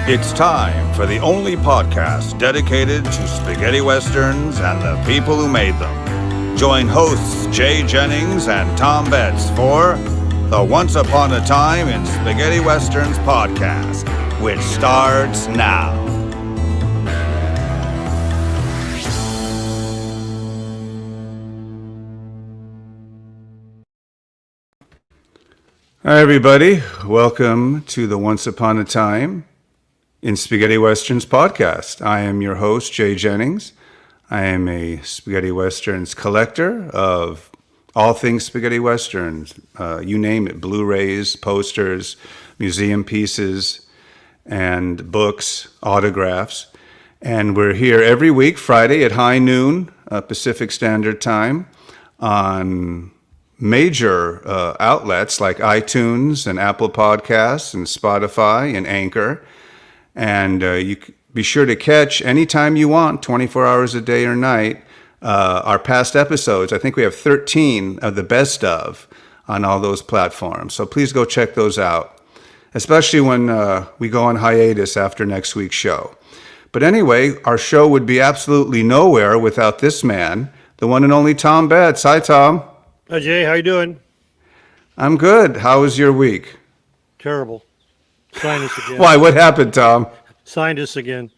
It's time for the only podcast dedicated to spaghetti westerns and the people who made them. Join hosts Jay Jennings and Tom Betts for the Once Upon a Time in Spaghetti Westerns podcast, which starts now. Hi, everybody. Welcome to the Once Upon a Time in Spaghetti Westerns podcast. I am your host, Jay Jennings. I am a Spaghetti Westerns collector of all things Spaghetti Westerns. You name it, Blu-rays, posters, museum pieces, and books, autographs. And we're here every week, Friday at high noon, Pacific Standard Time, on major outlets like iTunes and Apple Podcasts and Spotify and Anchor. And you be sure to catch anytime you want, 24 hours a day or night, our past episodes. I think we have 13 of the best of on all those platforms. So please go check those out, especially when we go on hiatus after next week's show. But anyway, our show would be absolutely nowhere without this man, the one and only Tom Betts. Hi, Tom. Hi, Jay. How you doing? I'm good. How was your week? Terrible. Sinus again. Why? What happened, Tom? Sinus again.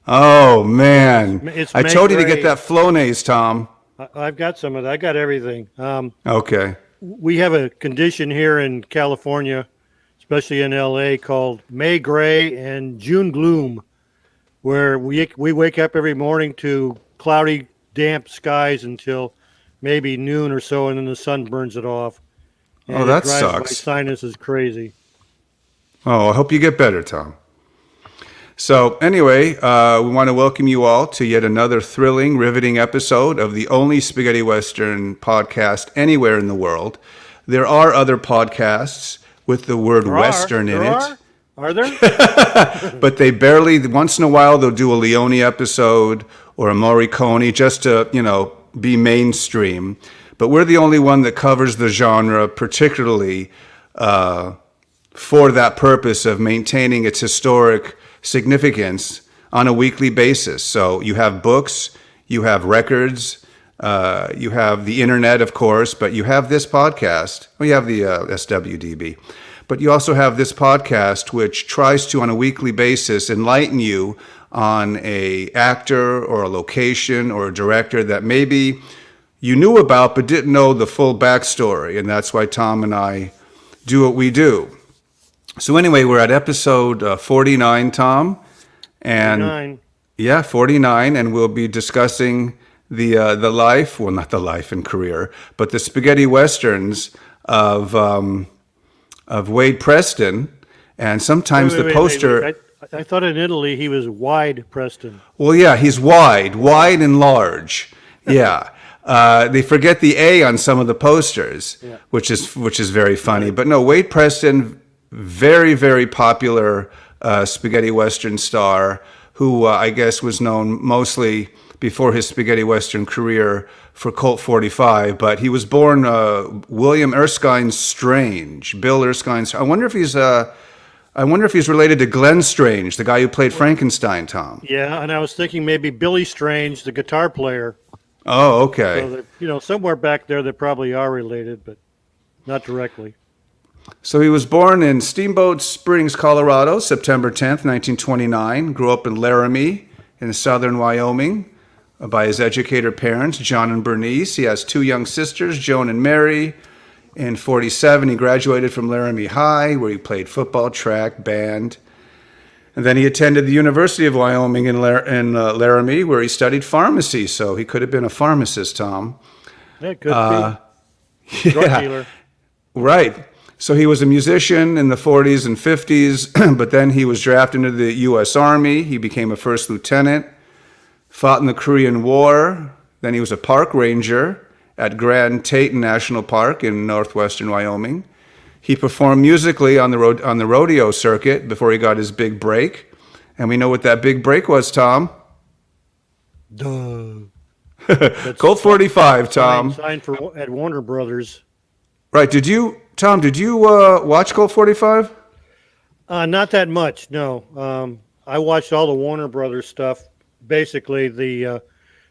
Oh, man. I May told you to Gray. get that Flonase, Tom. I've got some of that. I got everything. Okay. We have a condition here in California, especially in L.A., called May Gray and June Gloom, where we wake up every morning to cloudy, damp skies until maybe noon or so, and then the sun burns it off. And That it drives sucks. My sinus is crazy. Oh, I hope you get better, Tom. So anyway, we want to welcome you all to yet another thrilling, riveting episode of the only Spaghetti Western podcast anywhere in the world. There are other podcasts with the word Western in it. Are there? But they barely, once in a while, they'll do a Leone episode or a Morricone just to, be mainstream. But we're the only one that covers the genre particularly for that purpose of maintaining its historic significance on a weekly basis. So you have books, you have records, you have the internet, of course, but you have this podcast. Well, you have the SWDB. But you also have this podcast, which tries to, on a weekly basis, enlighten you on a actor or a location or a director that maybe you knew about but didn't know the full backstory. And that's why Tom and I do what we do. So anyway, we're at episode 49, Tom. And 49. Yeah, 49. And we'll be discussing the life, well, not the life and career, but the spaghetti westerns of Wayde Preston. And sometimes the poster... Wait. I thought in Italy he was Wayde Preston. Well, yeah, he's wide and large. Yeah. They forget the A on some of the posters, Yeah. which is very funny. But no, Wayde Preston, very, very popular spaghetti western star who I guess was known mostly before his spaghetti western career for Colt 45. But he was born William Erskine Strange, Bill Erskine. I wonder if he's related to Glenn Strange, the guy who played Frankenstein, Tom. Yeah, and I was thinking maybe Billy Strange, the guitar player. Oh, okay. So that, somewhere back there they probably are related, but not directly. So he was born in Steamboat Springs, Colorado, September 10th, 1929. Grew up in Laramie in southern Wyoming by his educator parents, John and Bernice. He has two young sisters, Joan and Mary. In 47, he graduated from Laramie High, where he played football, track, band. And then he attended the University of Wyoming in Laramie, where he studied pharmacy. So he could have been a pharmacist, Tom. Yeah, could be. Drug dealer. Right. So he was a musician in the 40s and 50s, but then he was drafted into the U.S. Army. He became a first lieutenant, fought in the Korean War. Then he was a park ranger at Grand Teton National Park in northwestern Wyoming. He performed musically on the rodeo circuit before he got his big break. And we know what that big break was, Tom. Duh. Colt 45, Tom. Signed at Warner Brothers. Right. Tom, did you watch Colt 45? Not that much, no. I watched all the Warner Brothers stuff. Basically, the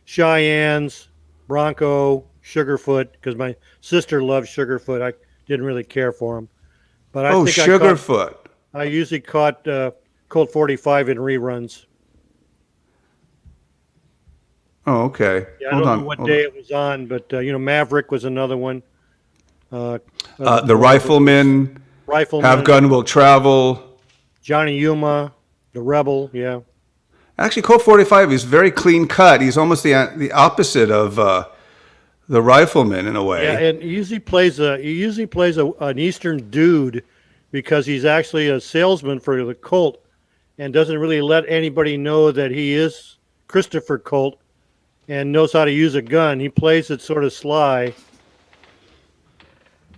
Cheyennes, Bronco, Sugarfoot, because my sister loved Sugarfoot. I didn't really care for him, but I Oh, think Sugarfoot. I usually caught Colt 45 in reruns. Oh, okay. Yeah, I don't know what day it was on, but Maverick was another one. The Rifleman, Have Gun Will Travel. Johnny Yuma, the Rebel. Yeah. Actually, Colt 45 is very clean cut. He's almost the opposite of the Rifleman in a way. Yeah, and he usually plays an Eastern dude because he's actually a salesman for the Colt and doesn't really let anybody know that he is Christopher Colt and knows how to use a gun. He plays it sort of sly.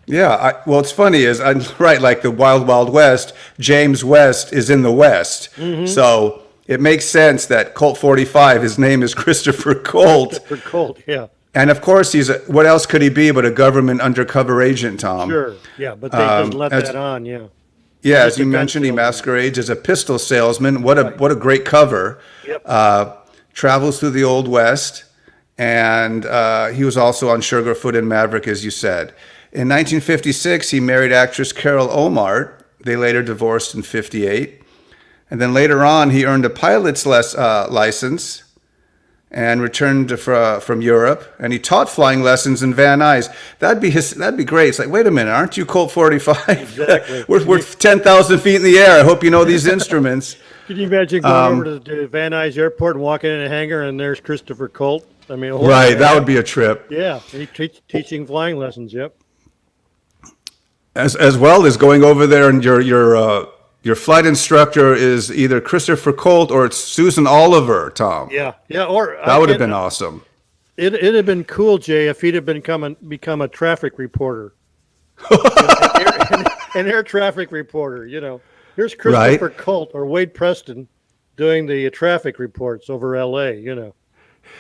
Yeah, well, it's funny is I'm right. Like the Wild Wild West, James West is in the West, so it makes sense that Colt 45. His name is Christopher Colt. Christopher Colt, yeah. And of course, what else could he be but a government undercover agent, Tom? Sure, yeah, but they just let that on, yeah. Yeah, as you mentioned, he masquerades as a pistol salesman. What a great cover. Yep. Travels through the Old West, and he was also on Sugarfoot and Maverick, as you said. In 1956, he married actress Carol Omart. They later divorced in 58. And then later on, he earned a pilot's license and returned from Europe. And he taught flying lessons in Van Nuys. That'd be great. It's like, wait a minute, aren't you Colt 45? Exactly. we're 10,000 feet in the air. I hope you know these instruments. Can you imagine going over to Van Nuys Airport and walking in a hangar and there's Christopher Colt? I mean, right, that would be a trip. Yeah, and he's teaching flying lessons. Yep. As well as going over there and your flight instructor is either Christopher Colt or it's Susan Oliver, Tom. Yeah, or that would have been awesome. It'd have been cool, Jay, if he'd have become a traffic reporter, an air traffic reporter. Here's Christopher Colt or Wayde Preston doing the traffic reports over L.A.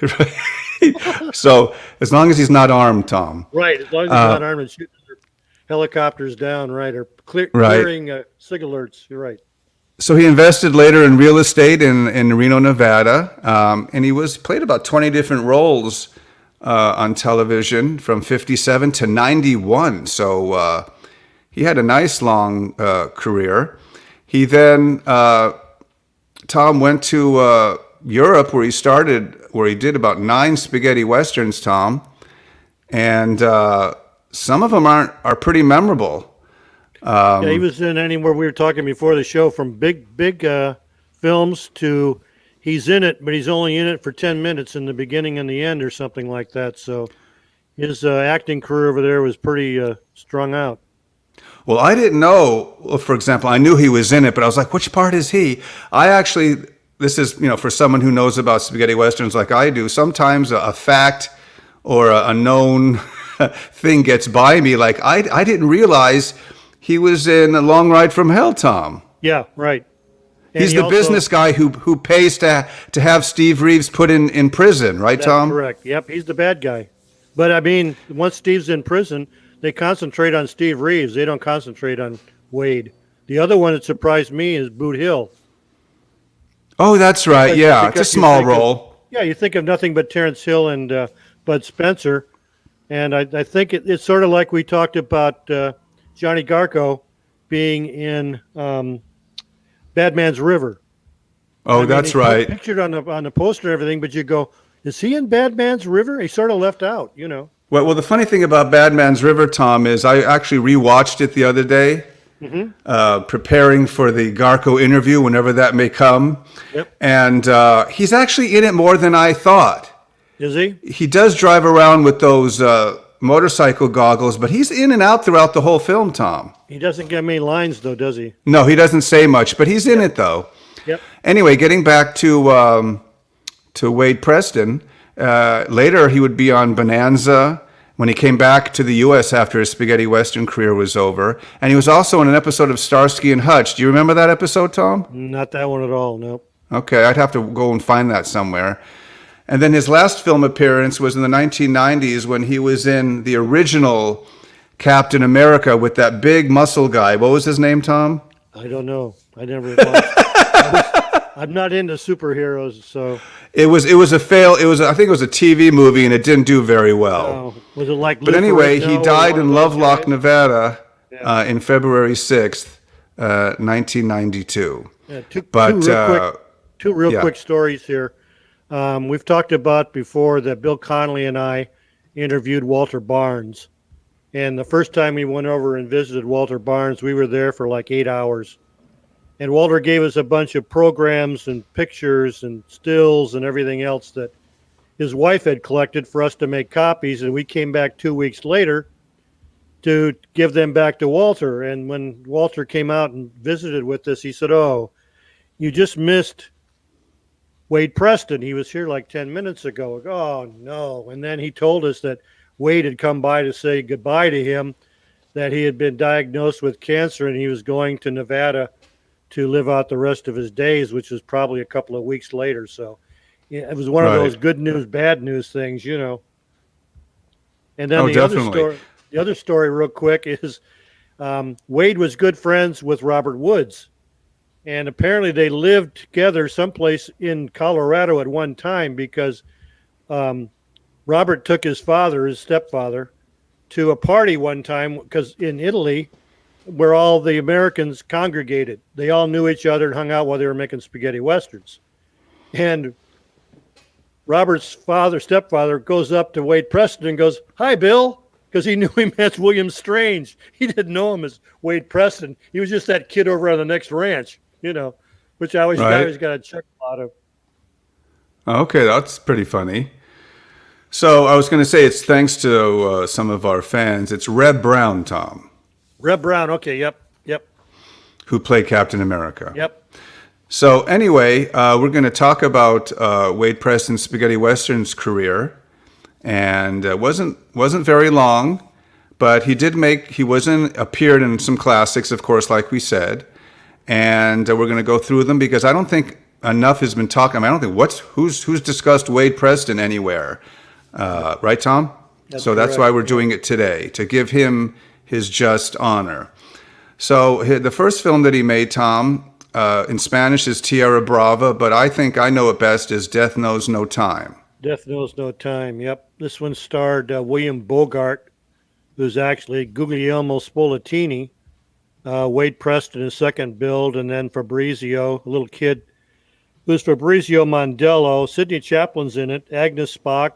Right. So as long as he's not armed, Tom. Right, as long as he's not armed and shooting helicopters down, right, or clearing SIG alerts. You're right. So he invested later in real estate in Reno, Nevada, and he played about 20 different roles on television from 57 to 91. So he had a nice long career. He then, Tom, went to Europe where he did about 9 spaghetti westerns, Tom, and some of them are pretty memorable. Yeah, he was in anywhere we were talking before the show, from big films to he's in it, but he's only in it for 10 minutes in the beginning and the end or something like that. So his acting career over there was pretty strung out. Well, I didn't know, for example, I knew he was in it, but I was like, which part is he? This is, for someone who knows about spaghetti westerns like I do, sometimes a fact or a known thing gets by me. Like I didn't realize he was in A Long Ride from Hell, Tom. Yeah, right. And he's the business guy who pays to have Steve Reeves put in prison, right, Tom? That's correct. Yep, he's the bad guy. But I mean, once Steve's in prison, they concentrate on Steve Reeves. They don't concentrate on Wayde. The other one that surprised me is Boot Hill. Oh, that's right. Yeah, it's a small role. You think of nothing but Terrence Hill and Bud Spencer. And I think it's sort of like we talked about Johnny Garco being in Bad Man's River. Oh, that's right. Pictured on the poster and everything, but you go, is he in Bad Man's River? He sort of left out, Well, the funny thing about Bad Man's River, Tom, is I actually rewatched it the other day, preparing for the Garco interview, whenever that may come. Yep. And he's actually in it more than I thought. Is he? He does drive around with those motorcycle goggles, but he's in and out throughout the whole film, Tom. He doesn't get many lines, though, does he? No, he doesn't say much, but he's in it, though. Yep. Anyway, getting back to Wayde Preston, later he would be on Bonanza when he came back to the U.S. after his spaghetti western career was over. And he was also in an episode of Starsky and Hutch. Do you remember that episode, Tom? Not that one at all, nope. Okay, I'd have to go and find that somewhere. And then his last film appearance was in the 1990s when he was in the original Captain America with that big muscle guy. What was his name, Tom? I don't know. I never watched. I'm not into superheroes, so It was a fail. I think it was a TV movie, and it didn't do very well. was it like But Lou anyway, he Ferrigno or died one of in those Lovelock, guys? Nevada, Yeah. in February 6th, 1992. Yeah. But Two real yeah, quick stories here. We've talked about before that Bill Connolly and I interviewed Walter Barnes, and the first time we went over and visited Walter Barnes, we were there for like 8 hours. And Walter gave us a bunch of programs and pictures and stills and everything else that his wife had collected for us to make copies. And we came back 2 weeks later to give them back to Walter. And when Walter came out and visited with us, he said, "Oh, you just missed Wayde Preston. He was here like 10 minutes ago." Oh, no. And then he told us that Wayde had come by to say goodbye to him, that he had been diagnosed with cancer and he was going to Nevada to live out the rest of his days, which was probably a couple of weeks later. So yeah, it was one of those right. good news, bad news things, you know. And then Oh, definitely. the other story, real quick, is Wayde was good friends with Robert Woods, and apparently they lived together someplace in Colorado at one time because um, Robert took his father, his stepfather, to a party one time because in Italy where all the Americans congregated. They all knew each other and hung out while they were making spaghetti westerns. And Robert's stepfather, goes up to Wayde Preston and goes, "Hi, Bill," because he knew him as William Strange. He didn't know him as Wayde Preston. He was just that kid over on the next ranch, you know, which I Right. always got a chuckle out of. Okay, that's pretty funny. So I was going to say it's thanks to some of our fans. It's Reb Brown, Tom, Reb Brown. Okay. Yep. who played Captain America. Yep. So anyway, we're going to talk about Wayde Preston's Spaghetti Westerns career, and wasn't very long, but appeared in some classics, of course, like we said, and we're going to go through them because I don't think enough has been talked. I mean, I don't think who's discussed Wayde Preston anywhere, right, Tom? That's So that's why correct. we're doing it today, to give him his just honor. So the first film that he made, Tom, in Spanish is Tierra Brava, but I think I know it best as Death Knows No Time. Death Knows No Time. Yep. This one starred William Bogart, who's actually Guglielmo Spolatini, Wayde Preston, his second build, and then Fabrizio, a little kid, who's Fabrizio Mondello. Sidney Chaplin's in it, Agnes Spock,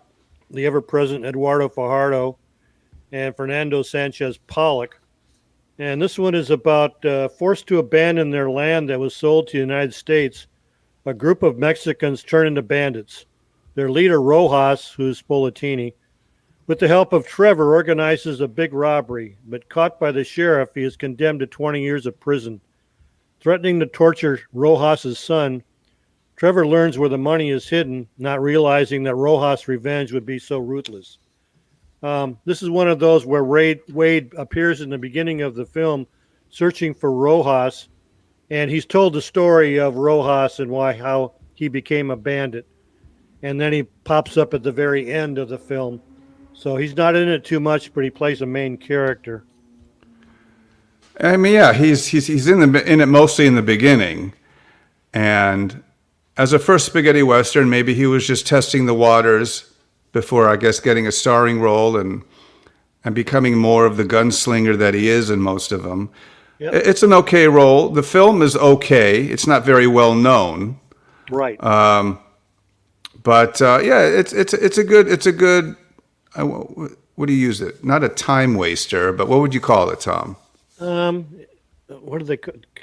the ever-present Eduardo Fajardo, and Fernando Sanchez Pollock. And this one is about forced to abandon their land that was sold to the United States. A group of Mexicans turn into bandits. Their leader, Rojas, who's Spolatini, with the help of Trevor, organizes a big robbery, but caught by the sheriff, he is condemned to 20 years of prison. Threatening to torture Rojas' son, Trevor learns where the money is hidden, not realizing that Rojas' revenge would be so ruthless. This is one of those where Wayde appears in the beginning of the film searching for Rojas, and he's told the story of Rojas and how he became a bandit. And then he pops up at the very end of the film. So he's not in it too much, but he plays a main character. I mean, yeah, he's in it mostly in the beginning, and as a first spaghetti western, maybe he was just testing the waters before, I guess, getting a starring role and becoming more of the gunslinger that he is in most of them. Yep. It's an okay role. The film is okay. It's not very well known, Right. but yeah, it's a good. What do you use it? Not a time waster, but what would you call it, Tom? Um, what are they?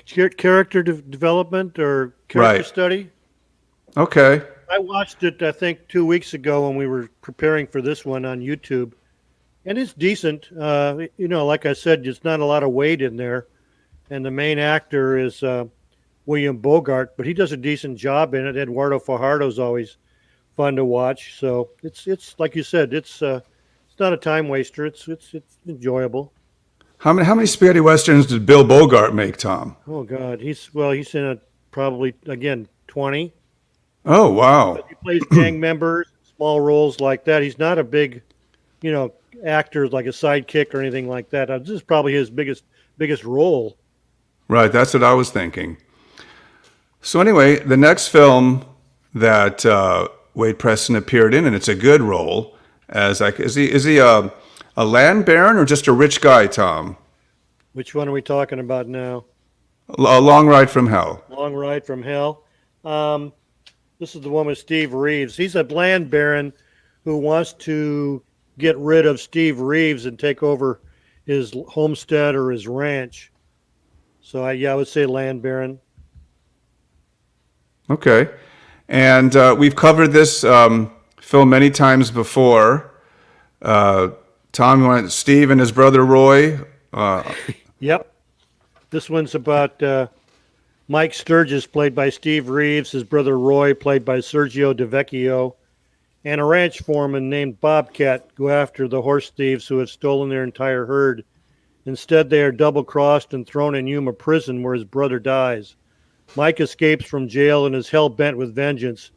Character development or character Right. study? Okay. I watched it, I think, 2 weeks ago when we were preparing for this one on YouTube, and it's decent. Like I said, there's not a lot of Wayde in there, and the main actor is William Bogart, but he does a decent job in it. Eduardo Fajardo's always fun to watch, so it's like you said, it's not a time waster. It's enjoyable. How many spaghetti westerns did Bill Bogart make, Tom? Oh God, he's in it probably again 20. Oh, wow. He plays gang members, small roles like that. He's not a big, actor like a sidekick or anything like that. This is probably his biggest role. Right, that's what I was thinking. So anyway, the next film that Wayde Preston appeared in, and it's a good role, as like is he a land baron or just a rich guy, Tom? Which one are we talking about now? A Long Ride from Hell. Long Ride from Hell. This is the one with Steve Reeves. He's a land baron who wants to get rid of Steve Reeves and take over his homestead or his ranch. So I would say land baron. Okay, and we've covered this film many times before. Tom, you want Steve and his brother Roy? Yep. This one's about Mike Sturgis, played by Steve Reeves, his brother Roy, played by Sergio DeVecchio, and a ranch foreman named Bobcat go after the horse thieves who have stolen their entire herd. Instead, they are double-crossed and thrown in Yuma prison where his brother dies. Mike escapes from jail and is hell-bent with vengeance.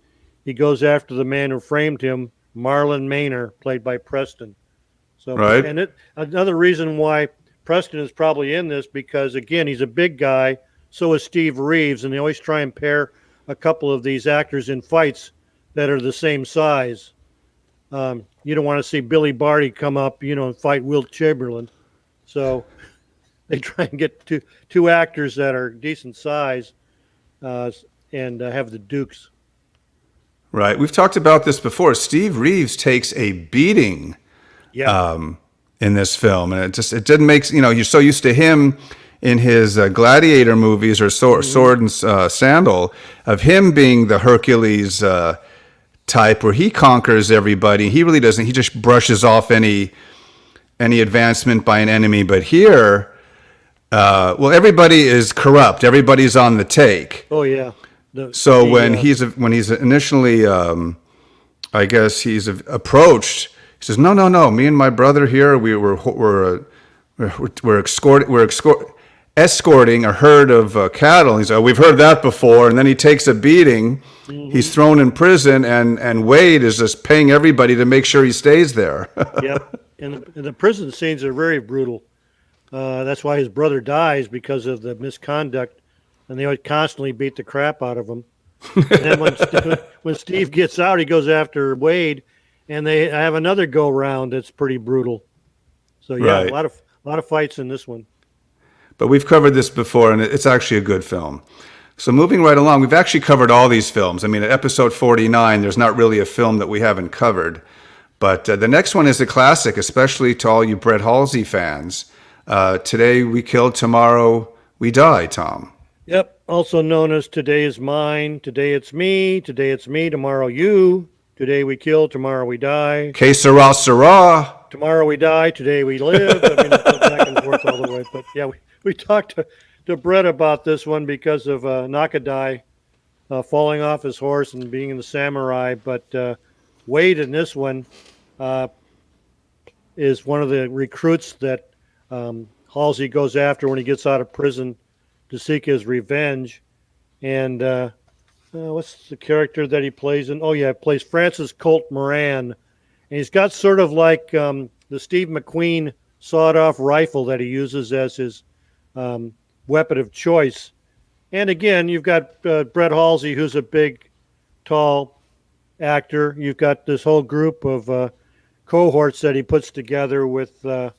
He goes after the man who framed him, Marlon Maynor, played by Preston. So, right. And another reason why Preston is probably in this, because, again, he's a big guy, so is Steve Reeves, and they always try and pair a couple of these actors in fights that are the same size. You don't want to see Billy Barty come up, and fight Wilt Chamberlain. So they try and get two actors that are decent size and have the Dukes. Right. We've talked about this before. Steve Reeves takes a beating in this film, and it didn't make, you're so used to him in his gladiator movies or sword and sandal, of him being the Hercules type where he conquers everybody. He really doesn't. He just brushes off any advancement by an enemy. But here, everybody is corrupt. Everybody's on the take. Oh yeah. When he's initially, I guess he's approached. He says, "No. Me and my brother here, we're escorting a herd of cattle." He's like, "We've heard that before." And then he takes a beating. Mm-hmm. He's thrown in prison, and Wayde is just paying everybody to make sure he stays there. Yep. And the prison scenes are very brutal. That's why his brother dies, because of the misconduct, and they would constantly beat the crap out of him. And then when Steve gets out, he goes after Wayde, and they have another go round that's pretty brutal. So yeah, right. a lot of fights in this one. But we've covered this before, and it's actually a good film. So moving right along, we've actually covered all these films. I mean, at episode 49, there's not really a film that we haven't covered. But the next one is a classic, especially to all you Brett Halsey fans. Today We Kill, Tomorrow We Die, Tom. Yep, also known as Today Is Mine, Today It's Me, Tomorrow You, Today We Kill, Tomorrow We Die. Que sera, sera. Tomorrow We Die, Today We Live. I mean, it's back and forth all the way. But yeah, we talked to Brett about this one because of Nakadai falling off his horse and being in the samurai. But Wayde in this one is one of the recruits that Halsey goes after when he gets out of prison to seek his revenge. And what's the character that he plays in? Oh, yeah, he plays Francis Colt Moran. And he's got sort of like the Steve McQueen sawed-off rifle that he uses as his weapon of choice. And again, you've got Brett Halsey, who's a big, tall actor. You've got this whole group of cohorts that he puts together with Bud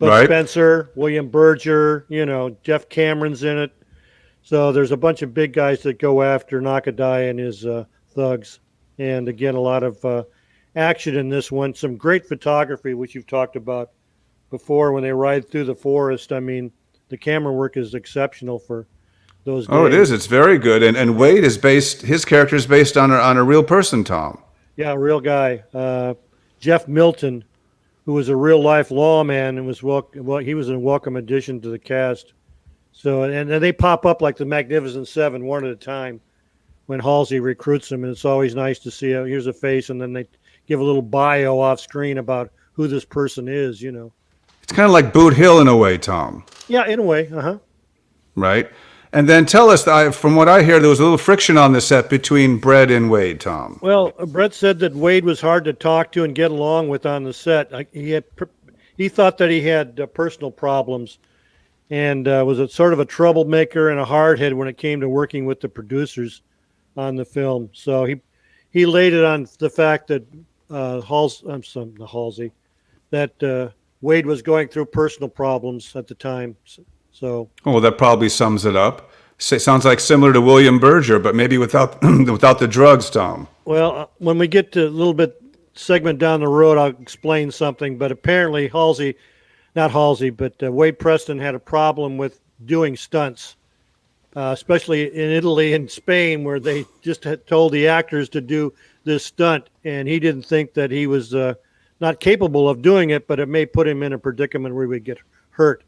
right. Spencer, William Berger, Jeff Cameron's in it. So there's a bunch of big guys that go after Nakadai and his thugs. And again, a lot of action in this one. Some great photography, which you've talked about before when they ride through the forest. I mean, the camera work is exceptional for those days. Oh, it is. It's very good. And Wayde his character is based on a real person, Tom. Yeah, a real guy. Jeff Milton, who was a real-life lawman and he was a welcome addition to the cast. So, and they pop up like the Magnificent Seven, one at a time, when Halsey recruits them, and it's always nice to see. Here's a face, and then they give a little bio off screen about who this person is. It's kind of like Boot Hill in a way, Tom. Yeah, in a way. Right. And then tell us, from what I hear, there was a little friction on the set between Brett and Wayde, Tom. Well, Brett said that Wayde was hard to talk to and get along with on the set. He he thought that he had personal problems and was a sort of a troublemaker and a hardhead when it came to working with the producers on the film. So he laid it on the fact that Halsey that Wayde was going through personal problems at the time. So Oh, well, that probably sums it up. Sounds like similar to William Berger, but maybe without without the drugs, Tom. well, when we get to a little bit segment down the road, I'll explain something. But apparently, not Halsey, but Wayde Preston had a problem with doing stunts, especially in Italy and Spain, where they just had told the actors to do this stunt, and he didn't think that he was not capable of doing it, but it may put him in a predicament where he would get hurt.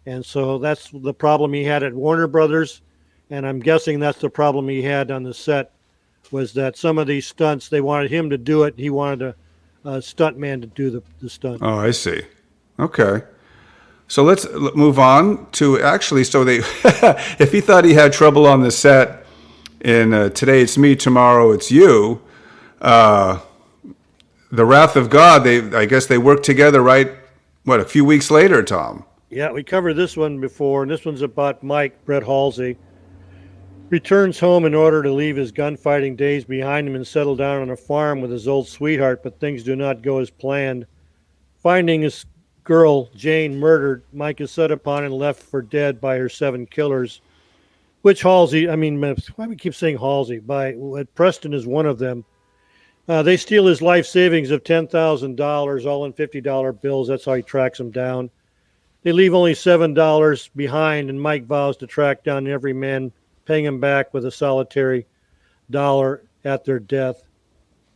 And so that's the problem he had at Warner Brothers, and I'm guessing that's the problem he had on the set, was that some of these stunts, they wanted him to do it. He wanted a stunt man to do the stunt. Oh, I see. Okay. So let's move on to actually, so they, if he thought he had trouble on the set in Today It's Me, Tomorrow It's You, The Wrath of God, I guess they worked together, right? What, a few weeks later, Tom? Yeah, we covered this one before, and this one's about Mike, Brett Halsey. Returns home in order to leave his gunfighting days behind him and settle down on a farm with his old sweetheart, but things do not go as planned. Finding his girl, Jane, murdered, Mike is set upon and left for dead by her 7 killers, which Halsey, why do we keep saying Halsey? Preston is one of them. They steal his life savings of $10,000, all in $50 bills. That's how he tracks them down. They leave only $7 behind, and Mike vows to track down every man, paying him back with a solitary dollar at their death.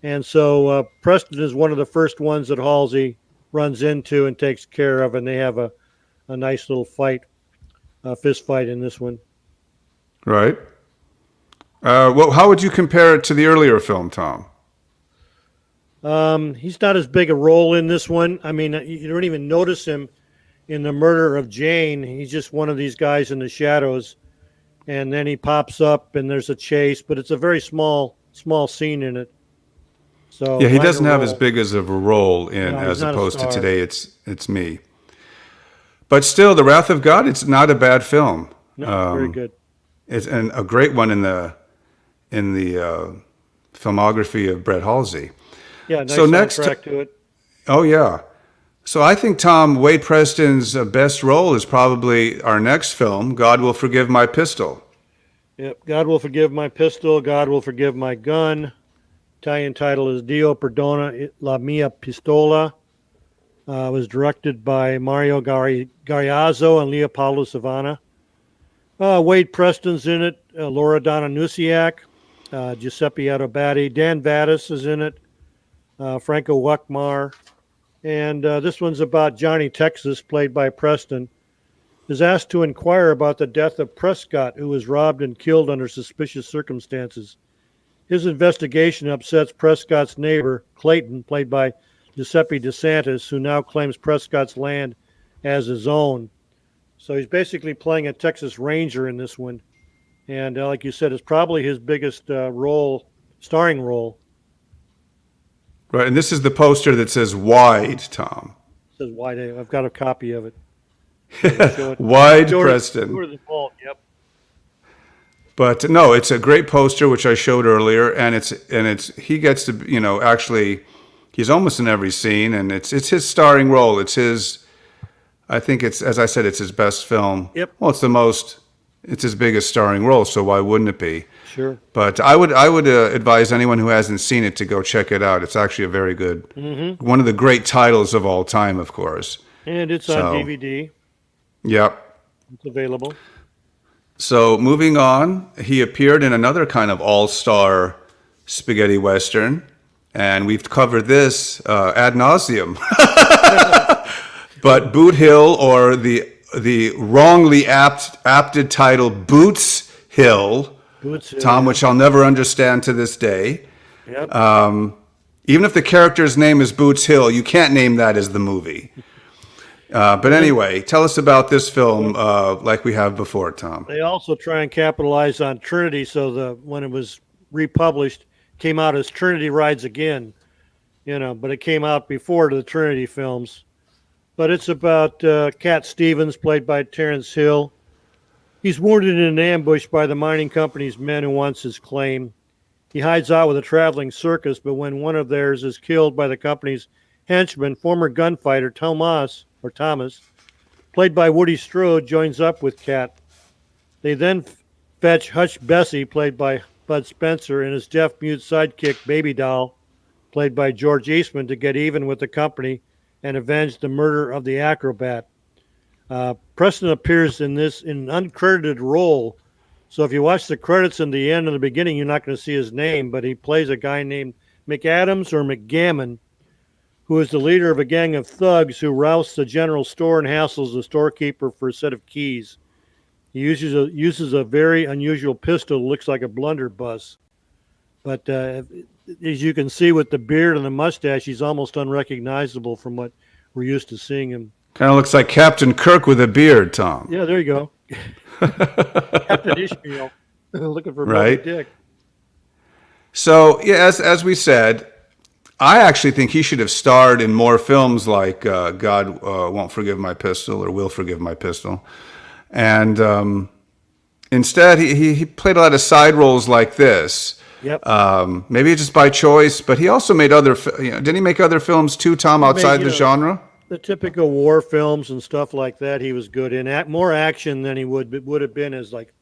And so Preston is one of the first ones that Halsey runs into and takes care of, and they have a nice little fight, fist fight in this one. Right. Well, how would you compare it to the earlier film, Tom? He's not as big a role in this one. I mean, you don't even notice him in the murder of Jane. He's just one of these guys in the shadows, and then he pops up and there's a chase, but it's a very small scene in it. So Yeah, he doesn't have role. as big as of a role in No, as he's not a opposed to star. Today It's Me. But still, The Wrath of God, it's not a bad film. No, very good. It's a great one in the filmography of Brett Halsey. Yeah, nice So next, soundtrack to it. oh yeah. So I think Tom Wayde Preston's best role is probably our next film, God Will Forgive My Pistol. Yep. God Will Forgive My Pistol. God Will Forgive My Gun. Italian title is Dio Perdona la Mia Pistola. Was directed by Mario Gariazzo and Leopoldo Savana. Wayde Preston's in it. Laura Donna Nusiak. Giuseppe Adobati. Dan Vadas is in it. Franco Wachmar. And this one's about Johnny Texas, played by Preston, is asked to inquire about the death of Prescott, who was robbed and killed under suspicious circumstances. His investigation upsets Prescott's neighbor, Clayton, played by Giuseppe DeSantis, who now claims Prescott's land as his own. So he's basically playing a Texas Ranger in this one. And like you said, it's probably his biggest starring role. Right, and this is the poster that says Wide, Tom. It says Wayde. I've got a copy of it. Show it. Wide Show it- Preston. show it to the vault. Yep. But no, it's a great poster which I showed earlier, and it's he gets to actually he's almost in every scene, and it's his starring role. It's his, I think it's, as I said, it's his best film. Yep. Well, it's his biggest starring role, so why wouldn't it be? Sure. But I would advise anyone who hasn't seen it to go check it out. It's actually a very good, one of the great titles of all time, of course. And it's So- on DVD. Yep. It's available. So moving on, he appeared in another kind of all-star spaghetti western, and we've covered this ad nauseum. But Boot Hill, or the wrongly apted title Boots Hill, Boots Hill, Tom, yeah. which I'll never understand to this day. Yep. Even if the character's name is Boots Hill, you can't name that as the movie. But anyway, tell us about this film like we have before, Tom. They also try and capitalize on Trinity, so when it was republished, came out as Trinity Rides Again, but it came out before the Trinity films. but it's about Cat Stevens, played by Terrence Hill. He's wounded in an ambush by the mining company's men who wants his claim. He hides out with a traveling circus, but when one of theirs is killed by the company's henchman, former gunfighter Thomas, played by Woody Strode, joins up with Cat. They then fetch Hutch Bessie, played by Bud Spencer, and his deaf-mute sidekick Baby Doll, played by George Eastman, to get even with the company and avenge the murder of the acrobat. Preston appears in this in an uncredited role. So if you watch the credits in the end and the beginning, you're not going to see his name, but he plays a guy named McAdams or McGammon, who is the leader of a gang of thugs who rousts the general store and hassles the storekeeper for a set of keys. He uses a very unusual pistol that looks like a blunderbuss. But as you can see with the beard and the mustache, he's almost unrecognizable from what we're used to seeing him. Kind of looks like Captain Kirk with a beard, Tom. Yeah, there you go. Captain Ishmael, looking for Moby Dick. So, yeah, as we said, I actually think he should have starred in more films like God Won't Forgive My Pistol or Will Forgive My Pistol. And instead, he played a lot of side roles like this. Yep. Maybe just by choice, but he also made didn't he make other films too, Tom, outside the genre? The typical war films and stuff like that he was good in. More action than he would have been as like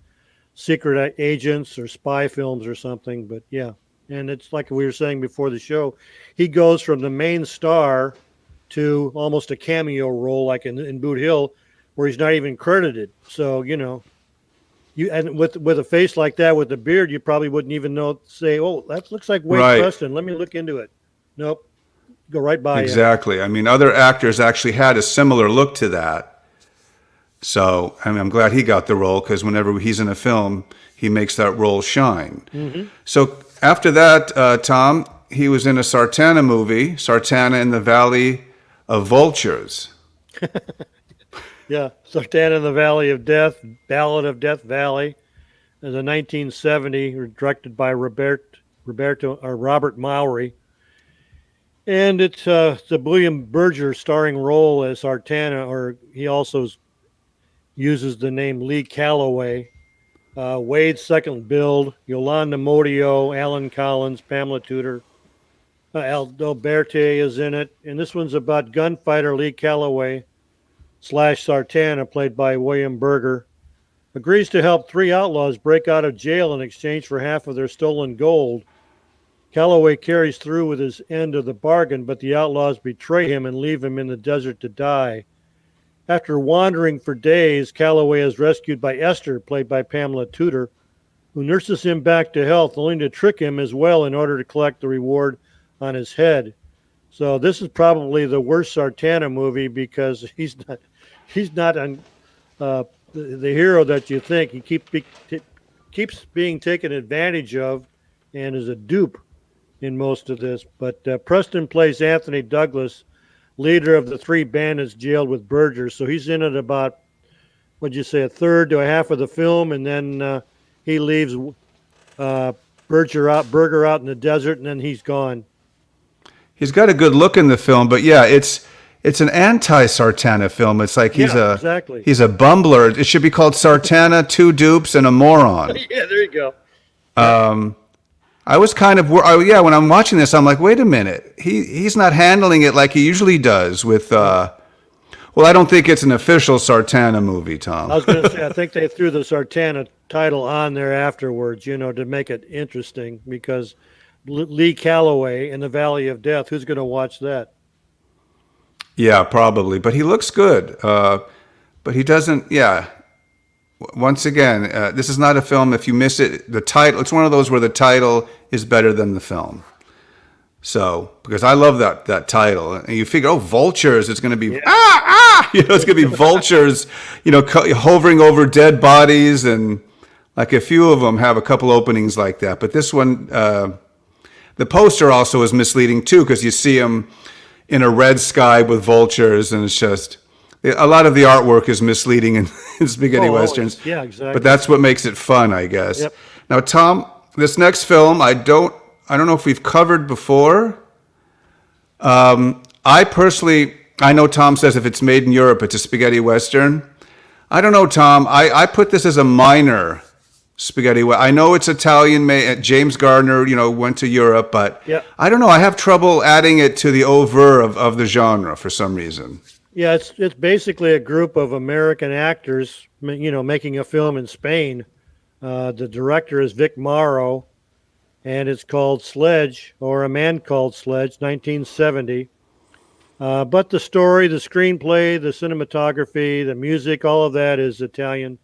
secret agents or spy films or something. But yeah, and it's like we were saying before the show, he goes from the main star to almost a cameo role like in Boot Hill, where he's not even credited. So, and with a face like that, with the beard, you probably wouldn't even say, oh, that looks like Wayde Preston. Let me look into it. Nope. Go right by. Exactly. I mean, other actors actually had a similar look to that. So, I'm glad he got the role, because whenever he's in a film, he makes that role shine. Mm-hmm. So after that, Tom, he was in a Sartana movie, Sartana in the Valley of Vultures. Yeah, Sartana in the Valley of Death, Ballad of Death Valley, as a 1970, directed by Robert Mowry. And it's the William Berger starring role as Sartana, or he also uses the name Lee Calloway. Wayde's second build, Yolanda Modio, Alan Collins, Pamela Tudor, Aldo Berti is in it. And this one's about gunfighter Lee Calloway / Sartana, played by William Berger, agrees to help three outlaws break out of jail in exchange for half of their stolen gold. Calloway carries through with his end of the bargain, but the outlaws betray him and leave him in the desert to die. After wandering for days, Calloway is rescued by Esther, played by Pamela Tudor, who nurses him back to health, only to trick him as well in order to collect the reward on his head. So this is probably the worst Sartana movie, because he's not the hero that you think. He keeps being taken advantage of and is a dupe in most of this. But Preston plays Anthony Douglas, leader of the three bandits jailed with Berger. So he's in it about, a third to a half of the film, and then he leaves Berger out in the desert, and then he's gone. He's got a good look in the film, but yeah, it's an anti-Sartana film. It's like he's a bumbler. It should be called Sartana, Two Dupes, and a Moron. Yeah, there you go. I was kind of, when I'm watching this, I'm like, wait a minute. He's not handling it like he usually does with, I don't think it's an official Sartana movie, Tom. I was going to say, I think they threw the Sartana title on there afterwards, to make it interesting, because Lee Calloway in the Valley of Death, who's going to watch that? Yeah, probably. But he looks good. But he doesn't, Once again, this is not a film. If you miss it, the title, it's one of those where the title is better than the film. So, because I love that title. And you figure, vultures, it's going to be, it's going to be vultures, hovering over dead bodies. And like a few of them have a couple openings like that. But this one, the poster also is misleading too, because you see them in a red sky with vultures, and it's just, a lot of the artwork is misleading in spaghetti westerns. Yeah, exactly. But that's what makes it fun, I guess. Yep. Now, Tom, this next film, I don't know if we've covered before. I personally I know Tom says if it's made in Europe, it's a spaghetti western. I don't know, Tom. I put this as a minor spaghetti. I know it's Italian made. James Gardner, went to Europe, but Yeah. I don't know. I have trouble adding it to the oeuvre of the genre for some reason. Yeah, it's basically a group of American actors, making a film in Spain. The director is Vic Morrow, and it's called Sledge, or A Man Called Sledge, 1970. But the story, the screenplay, the cinematography, the music, all of that is Italian.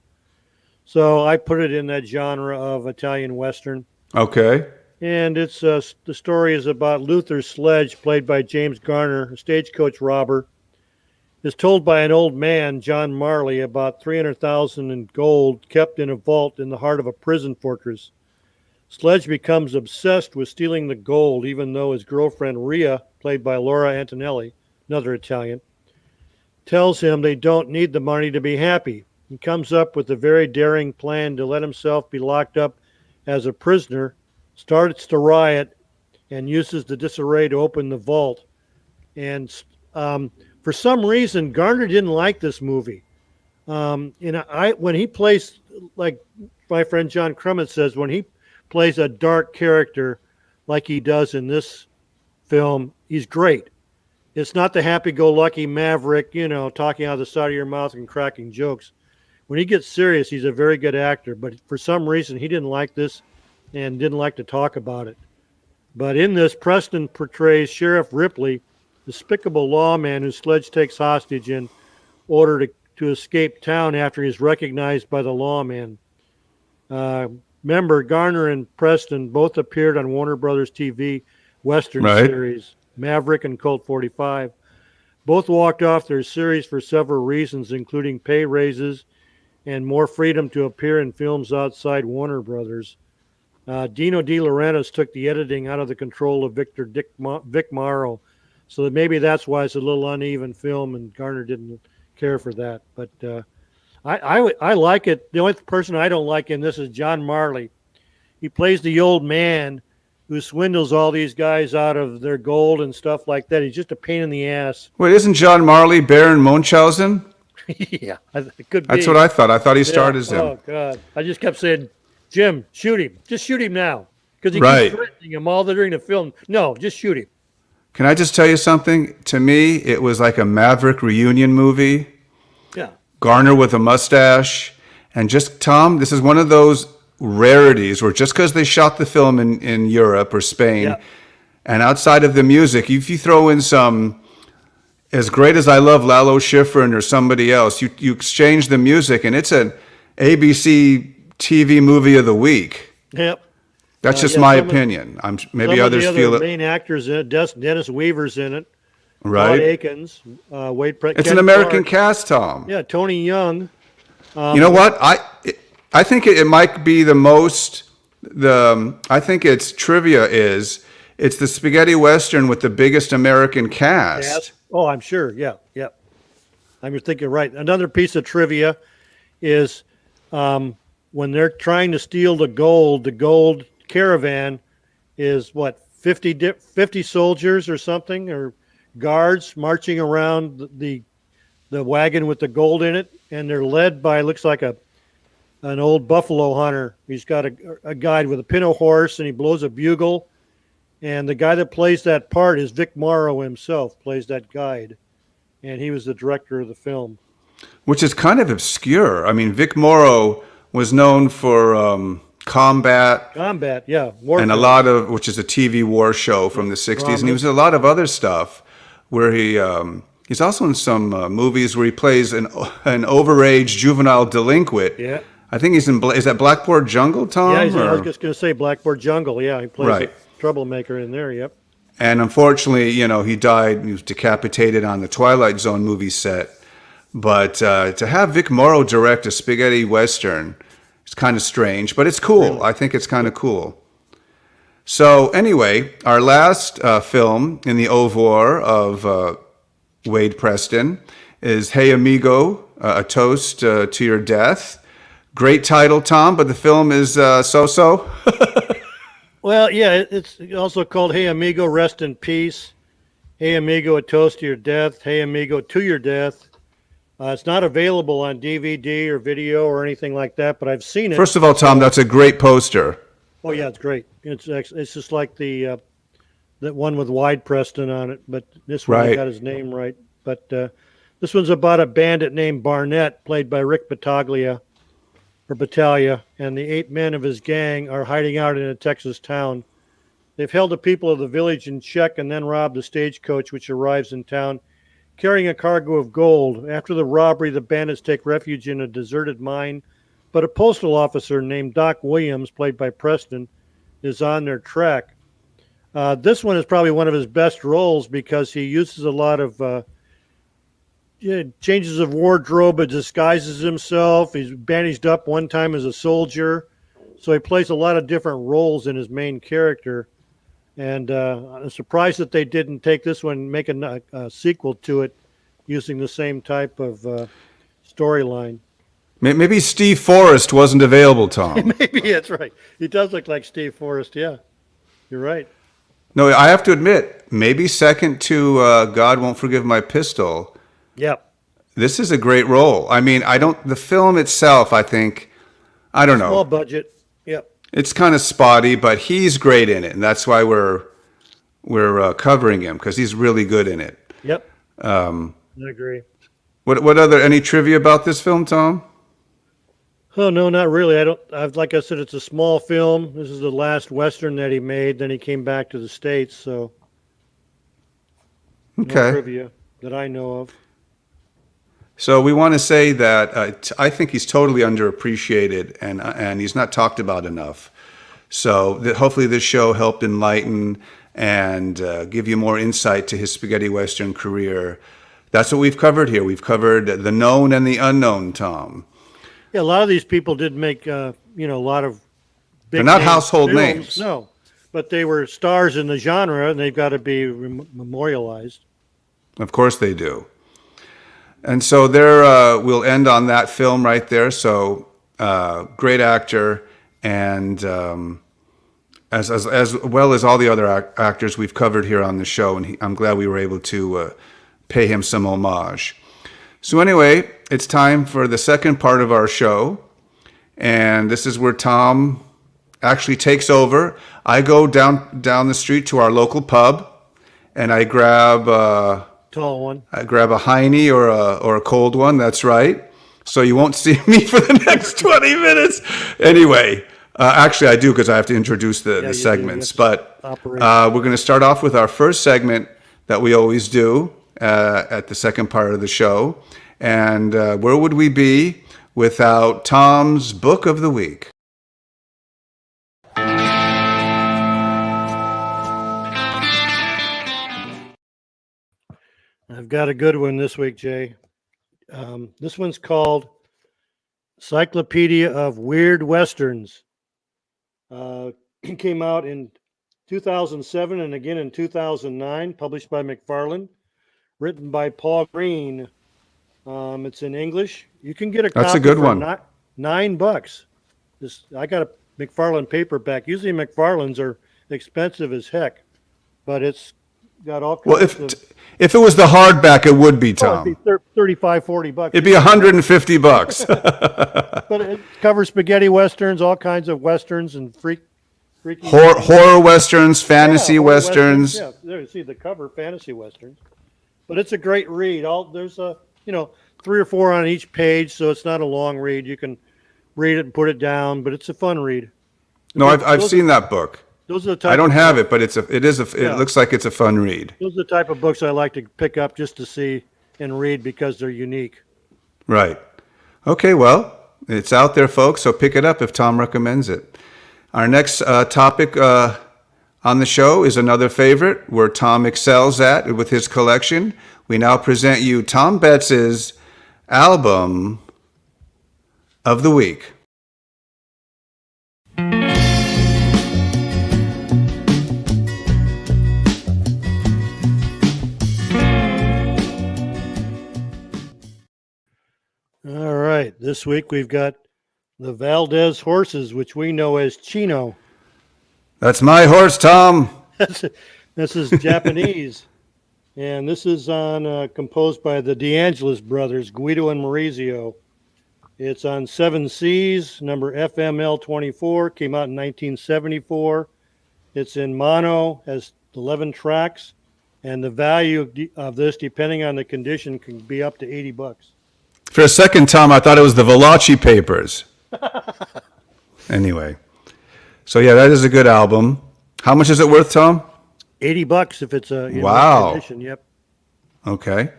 So I put it in that genre of Italian Western. Okay. And it's the story is about Luther Sledge, played by James Garner, a stagecoach robber, is told by an old man, John Marley, about 300,000 in gold kept in a vault in the heart of a prison fortress. Sledge becomes obsessed with stealing the gold, even though his girlfriend Rhea, played by Laura Antonelli, another Italian, tells him they don't need the money to be happy. He comes up with a very daring plan to let himself be locked up as a prisoner, starts to riot, and uses the disarray to open the vault. And for some reason, Garner didn't like this movie. When he plays, like my friend John Crummett says, when he plays a dark character like he does in this film, he's great. It's not the happy-go-lucky maverick, talking out of the side of your mouth and cracking jokes. When he gets serious, he's a very good actor. But for some reason, he didn't like this and didn't like to talk about it. But in this, Preston portrays Sheriff Ripley, despicable lawman who Sledge takes hostage in order to escape town after he's recognized by the lawman. Remember, Garner and Preston both appeared on Warner Brothers TV Western series, Maverick and Colt 45. Both walked off their series for several reasons, including pay raises and more freedom to appear in films outside Warner Brothers. Dino De Laurentiis took the editing out of the control of Vic Morrow, so that maybe that's why it's a little uneven film, and Garner didn't care for that. But I like it. The only person I don't like in this is John Marley. He plays the old man who swindles all these guys out of their gold and stuff like that. He's just a pain in the ass. Wait, isn't John Marley Baron Munchausen? Yeah, it could be. That's what I thought. I thought he starred as him. Oh, God. I just kept saying, Jim, shoot him. Just shoot him now. Because he keeps threatening him all during the film. No, just shoot him. Can I just tell you something? To me, it was like a Maverick reunion movie. Yeah. Garner with a mustache. And just, Tom, this is one of those rarities where just because they shot the film in Europe or Spain, and outside of the music, if you throw in some, as great as I love Lalo Schifrin or somebody else, you exchange the music, and it's an ABC TV movie of the week. Yep. That's just my opinion. Maybe others feel it. The main actors in it, Dennis Weaver's in it. Right. Todd Akins, Wayde. It's an American cast, Tom. Yeah, Tony Young. You know what? I think it might be the most. I think its trivia is it's the spaghetti western with the biggest American cast. Yes. Oh, I'm sure. Yeah. I'm thinking right. Another piece of trivia is when they're trying to steal the gold caravan is what 50 soldiers or something, or guards marching around the wagon with the gold in it, and they're led by, looks like an old buffalo hunter. He's got a guide with a pinto horse, and he blows a bugle. And the guy that plays that part is Vic Morrow himself, plays that guide. And he was the director of the film. Which is kind of obscure. I mean, Vic Morrow was known for Combat, yeah. And a lot of, which is a TV war show from the 60s. And he was in a lot of other stuff where he's also in some movies where he plays an overage juvenile delinquent. Yeah. I think he's in, is that Blackboard Jungle, Tom? Yeah, I was just going to say Blackboard Jungle. Yeah, he plays a troublemaker in there, yep. And unfortunately, he died, he was decapitated on the Twilight Zone movie set. But to have Vic Morrow direct a spaghetti western, it's kind of strange, but it's cool. Really? I think it's kind of cool. So anyway, our last film in the oeuvre of Wayde Preston is Hey Amigo, A Toast to Your Death. Great title, Tom, but the film is so-so. Well, yeah, it's also called Hey Amigo, Rest in Peace. Hey Amigo, a toast to your death. Hey Amigo, to your death. It's not available on DVD or video or anything like that, but I've seen it. First of all, Tom, that's a great poster. Oh yeah, it's great. It's just like the that one with Wayde Preston on it, but this one I Right. got his name right. But this one's about a bandit named Barnett, played by Rick Battaglia, and the 8 men of his gang are hiding out in a Texas town. They've held the people of the village in check and then robbed a stagecoach which arrives in town carrying a cargo of gold. After the robbery, the bandits take refuge in a deserted mine, but a postal officer named Doc Williams, played by Preston, is on their track. This one is probably one of his best roles because he uses a lot of changes of wardrobe, but disguises himself. He's bandaged up one time as a soldier, so he plays a lot of different roles in his main character. And I'm surprised that they didn't take this one and make a sequel to it using the same type of storyline. Maybe Steve Forrest wasn't available, Tom. Maybe that's right. He does look like Steve Forrest. Yeah, you're right. No, I have to admit, maybe second to God Won't Forgive My Pistol. Yep. This is a great role. I mean, the film itself, I think, I don't know. Small budget. Yep. It's kind of spotty, but he's great in it, and that's why we're covering him because he's really good in it. Yep. I agree. What other any trivia about this film, Tom? Oh no, not really. Like I said, it's a small film. This is the last Western that he made. Then he came back to the States, so Okay. no trivia that I know of. So we want to say that I think he's totally underappreciated and he's not talked about enough. So hopefully this show helped enlighten and give you more insight to his spaghetti western career. That's what we've covered here. We've covered the known and the unknown, Tom. Yeah, a lot of these people did make a lot of big They're not name household films. names. No, but they were stars in the genre, and they've got to be memorialized. Of course they do. And so we'll end on that film right there. So great actor, and as well as all the other actors we've covered here on the show, and I'm glad we were able to pay him some homage. So anyway, it's time for the second part of our show, and this is where Tom actually takes over. I go down the street to our local pub, and I grab Tall one. I grab a Heine or a cold one. That's right. So you won't see me for the next 20 minutes. Anyway, actually I do because I have to introduce the segments. But we're going to start off with our first segment that we always do at the second part of the show. And where would we be without Tom's Book of the Week? I've got a good one this week, Jay. This one's called Encyclopedia of Weird Westerns. It came out in 2007 and again in 2009, published by McFarlane, written by Paul Green. It's in English. You can get a copy. That's a good for one. $9. I got a McFarlane paperback. Usually McFarlanes are expensive as heck, but it's got all kinds if it was the hardback, it would be, Tom. it'd be $35, $40. It'd be $150. But it covers spaghetti westerns, all kinds of westerns, and freaky Horror westerns, fantasy horror westerns. Yeah, there you see the cover, fantasy westerns. But it's a great read. There's 3 or 4 on each page, so it's not a long read. You can read it and put it down, but it's a fun read. No, I've seen that book. Those are the type I don't of have books- it, but it looks like it's a fun read. Those are the type of books I like to pick up just to see and read because they're unique. Right. Okay, well, it's out there, folks, so pick it up if Tom recommends it. Our next topic on the show is another favorite where Tom excels at with his collection. We now present you Tom Betts's album of the week. All right. This week we've got the Valdez horses, which we know as Chino. That's my horse, Tom. This is Japanese. And this is on composed by the DeAngelis brothers, Guido and Maurizio. It's on Seven Seas, number FML 24, came out in 1974. It's in mono, has 11 tracks, and the value of this, depending on the condition, can be up to $80. For a second, Tom, I thought it was the Valachi Papers. Anyway, so yeah, that is a good album. How much is it worth, Tom? $80 if it's in Wow. condition. Yep. Okay.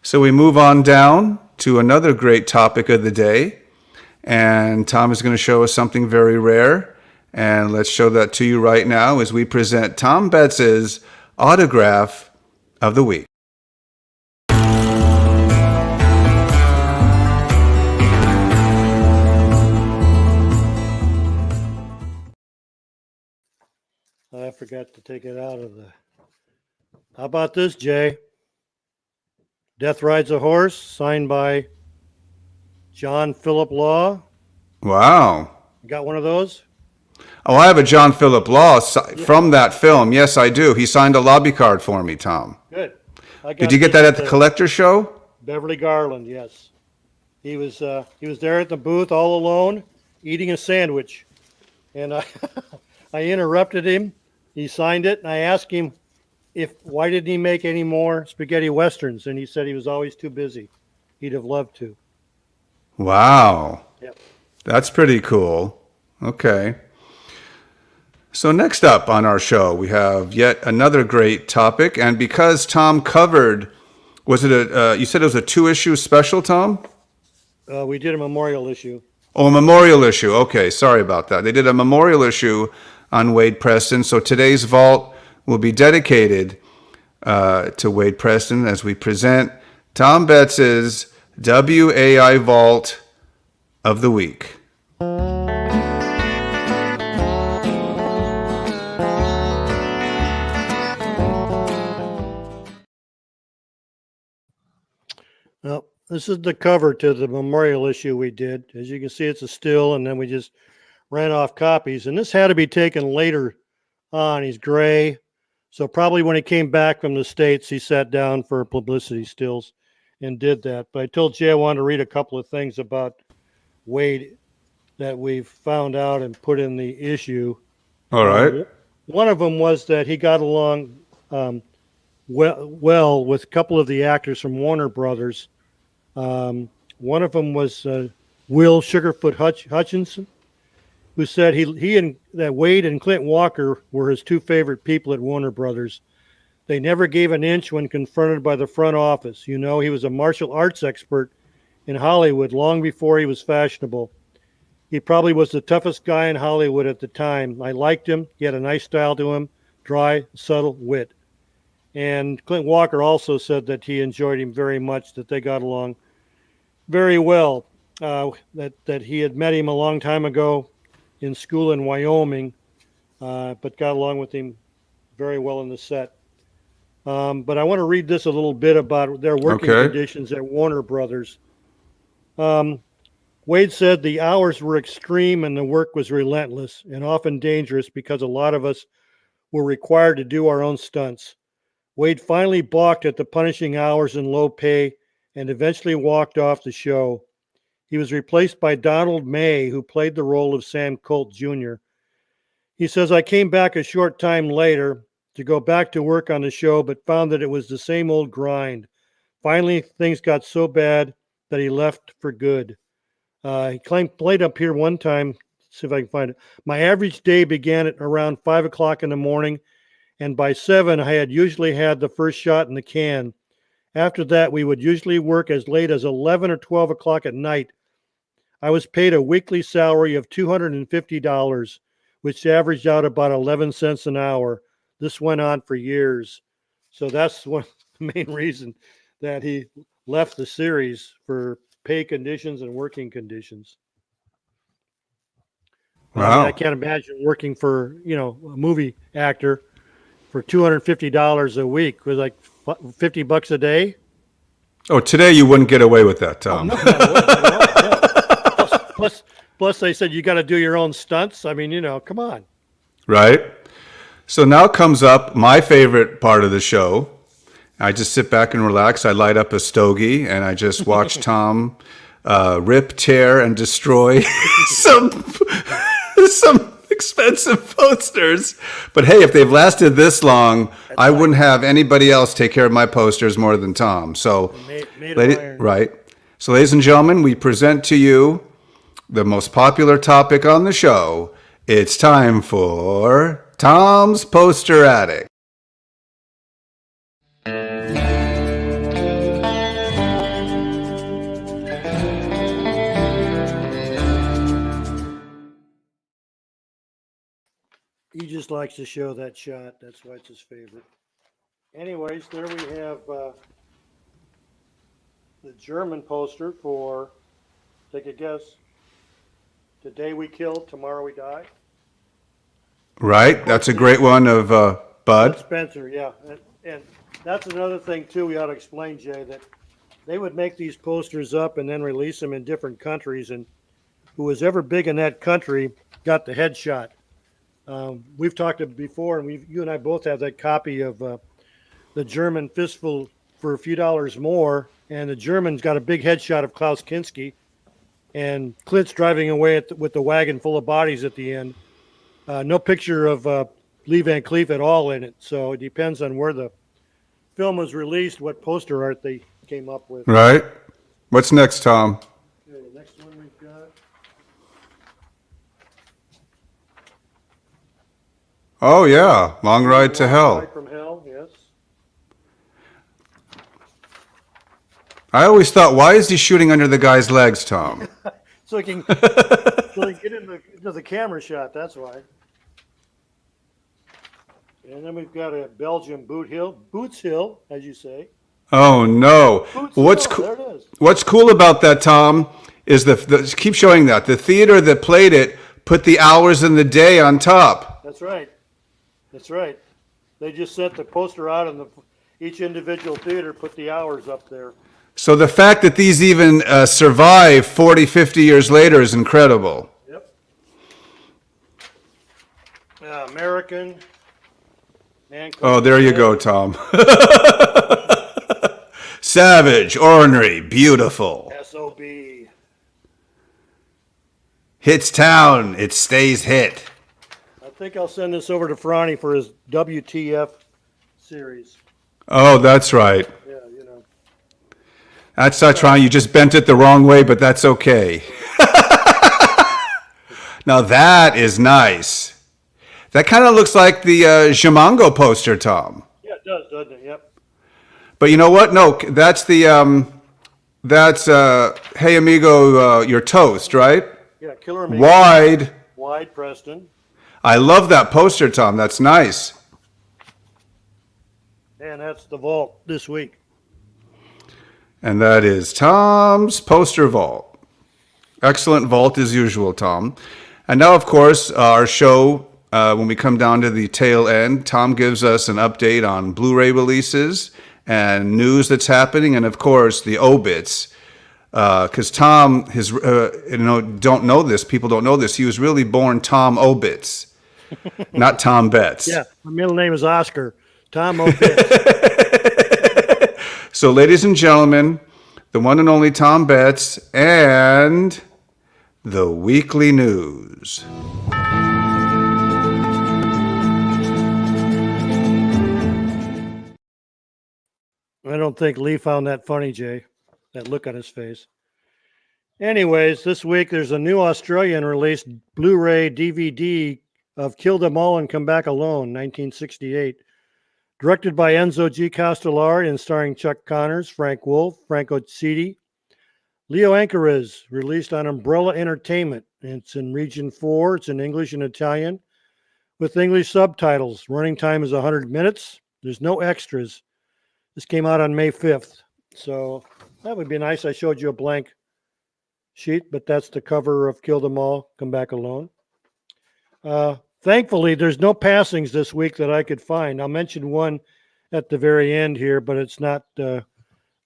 So we move on down to another great topic of the day. And Tom is going to show us something very rare. And let's show that to you right now as we present Tom Betts's autograph of the week. I forgot to take it out of the. How about this, Jay? Death Rides a Horse, signed by John Philip Law. Wow. You got one of those? Oh, I have a John Philip Law from that film. Yes, I do. He signed a lobby card for me, Tom. Good. Did you get that at the collector show? Beverly Garland, yes. He was there at the booth all alone, eating a sandwich, and I interrupted him. He signed it, and I asked him why didn't he make any more spaghetti westerns, and he said he was always too busy. He'd have loved to. Wow. Yep. That's pretty cool. Okay. So next up on our show, we have yet another great topic, and because Tom covered, you said it was a 2-issue special, Tom? We did a memorial issue. Oh, a memorial issue. Okay, sorry about that. They did a memorial issue on Wayde Preston. So today's vault will be dedicated to Wayde Preston as we present Tom Betts's WAI Vault of the Week. Well, this is the cover to the memorial issue we did. As you can see, it's a still, and then we just ran off copies. And this had to be taken later on. He's gray. So probably when he came back from the States, he sat down for publicity stills and did that. But I told Jay I wanted to read a couple of things about Wayde that we've found out and put in the issue. All right. One of them was that he got along well with a couple of the actors from Warner Brothers. One of them was Will Sugarfoot Hutchinson, who said that Wayde and Clint Walker were his two favorite people at Warner Brothers. They never gave an inch when confronted by the front office. You know, he was a martial arts expert in Hollywood long before he was fashionable. He probably was the toughest guy in Hollywood at the time. I liked him. He had a nice style to him, dry, subtle wit. And Clint Walker also said that he enjoyed him very much, that they got along very well, that he had met him a long time ago in school in Wyoming, but got along with him very well in the set. But I want to read this a little bit about their working conditions at Warner Brothers. Wayde said the hours were extreme and the work was relentless and often dangerous because a lot of us were required to do our own stunts. Wayde finally balked at the punishing hours and low pay and eventually walked off the show. He was replaced by Donald May, who played the role of Sam Colt Jr. He says, I came back a short time later to go back to work on the show, but found that it was the same old grind. Finally, things got so bad that he left for good. He played up here one time, see if I can find it. My average day began at around 5 o'clock in the morning, and by 7, I had usually had the first shot in the can. After that, we would usually work as late as 11 or 12 o'clock at night. I was paid a weekly salary of $250, which averaged out about 11 cents an hour. This went on for years. So that's one of the main reasons that he left the series, for pay conditions and working conditions. Wow. I mean, I can't imagine working for, a movie actor for $250 a week. It was like $50 a day. Oh, today you wouldn't get away with that, Tom. Plus they said you got to do your own stunts. I mean, come on. Right. So now comes up my favorite part of the show, I just sit back and relax. I light up a stogie and I just watch Tom rip, tear, and destroy some expensive posters. But hey, if they've lasted this long, I wouldn't have anybody else take care of my posters more than Tom. So, Made of iron. right. So, ladies and gentlemen, we present to you the most popular topic on the show. It's time for Tom's Poster Attic. He just likes to show that shot. That's why it's his favorite. Anyways, there we have the German poster for, take a guess, Today We Kill, Tomorrow We Die. Right? That's a great one of Bud. Spencer, yeah. And that's another thing, too, we ought to explain, Jay, that they would make these posters up and then release them in different countries, and who was ever big in that country got the headshot. We've talked before, and you and I both have that copy of the German Fistful for a few dollars more, and the German's got a big headshot of Klaus Kinski, and Clint's driving away with the wagon full of bodies at the end. No picture of Lee Van Cleef at all in it, so it depends on where the film was released, what poster art they came up with. Right? What's next, Tom? Okay, the next one we've got. Oh, yeah. Long Ride to Hell. Ride from Hell, yes. I always thought, why is he shooting under the guy's legs, Tom? So he can get into the camera shot, that's why. And then we've got a Belgian Boots Hill, as you say. Oh, no. Boots Hill, there it is. What's cool about that, Tom, is keep showing that. The theater that played it put the hours in the day on top. That's right. That's right. They just sent the poster out, and each individual theater put the hours up there. So the fact that these even survive 40, 50 years later is incredible. Yep. American. Oh, there you go, Tom. Savage, ornery, beautiful. SOB. Hits town, it stays hit. I think I'll send this over to Franny for his WTF series. Oh, that's right. Yeah, you know. That's not trying. You just bent it the wrong way, but that's okay. Now that is nice. That kind of looks like the Jamongo poster, Tom. Yeah, it does, doesn't it? Yep. But you know what? No, that's the Hey Amigo, your toast, right? Yeah, Killer Amigo. Wayde, Preston. I love that poster, Tom. That's nice. And that's the vault this week. And that is Tom's poster vault. Excellent vault as usual, Tom. And now, of course, our show, when we come down to the tail end, Tom gives us an update on Blu-ray releases and news that's happening, and of course, the obits. Because Tom, don't know this. People don't know this. He was really born Tom Obits, not Tom Betts. Yeah, my middle name is Oscar. Tom Obits. So, ladies and gentlemen, the one and only Tom Betts and the weekly news. I don't think Lee found that funny, Jay. That look on his face. Anyways, this week there's a new Australian released Blu-ray DVD of Kill Them All and Come Back Alone, 1968. Directed by Enzo G. Castellari and starring Chuck Connors, Frank Wolf, Franco Citi, Leo Ancares, released on Umbrella Entertainment. It's in Region 4. It's in English and Italian with English subtitles. Running time is 100 minutes. There's no extras. This came out on May 5th. So that would be nice. I showed you a blank sheet, but that's the cover of Kill Them All, Come Back Alone. Thankfully, there's no passings this week that I could find. I'll mention one at the very end here, but it's not